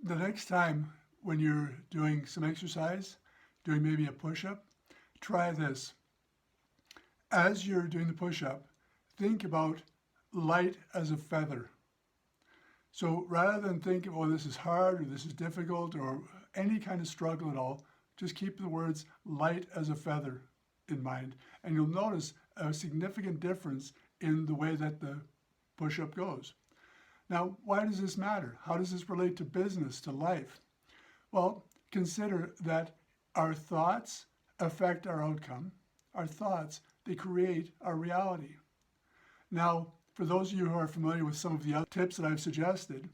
The next time when you're doing some exercise, doing maybe a push-up, try this. As you're doing the push-up, think about light as a feather. So rather than think, oh, this is hard or this is difficult or any kind of struggle at all, just keep the words light as a feather in mind. And you'll notice a significant difference in the way that the push-up goes. Now, why does this matter? How does this relate to business, to life? Well, consider that our thoughts affect our outcome. Our thoughts, they create our reality. Now, for those of you who are familiar with some of the other tips that I've suggested,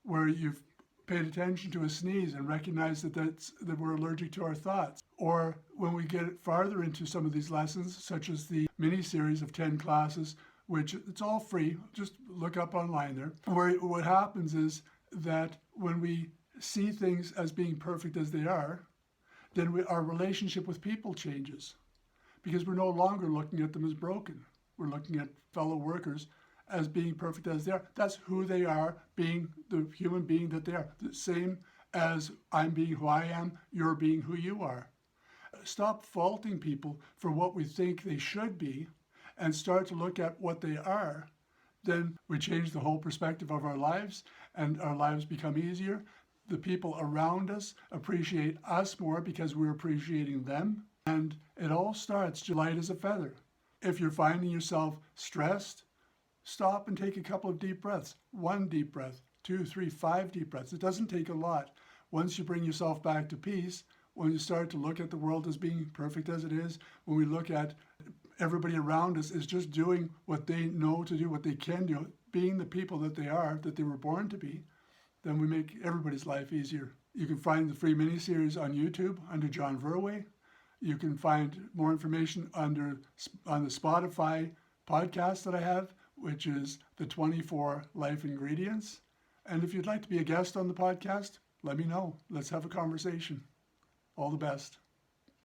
where you've paid attention to a sneeze and recognized that we're allergic to our thoughts, or when we get farther into some of these lessons, such as the mini-series of 10 classes, which it's all free, just look up online there, where what happens is that when we see things as being perfect as they are, then our relationship with people changes, because we're no longer looking at them as broken. We're looking at fellow workers as being perfect as they are. That's who they are, being the human being that they are. The same as I'm being who I am, you're being who you are. Stop faulting people for what we think they should be and start to look at what they are. Then we change the whole perspective of our lives and our lives become easier. The people around us appreciate us more because we're appreciating them. And it all starts light as a feather. If you're finding yourself stressed, stop and take a couple of deep breaths. 1 deep breath, 2, 3, 5 deep breaths. It doesn't take a lot. Once you bring yourself back to peace, when you start to look at the world as being perfect as it is, when we look at everybody around us is just doing what they know to do, what they can do, being the people that they are, that they were born to be, then we make everybody's life easier. You can find the free mini-series on YouTube under John Verway. You can find more information on the Spotify podcast that I have, which is the 24 Life Ingredients. And if you'd like to be a guest on the podcast, let me know. Let's have a conversation. All the best.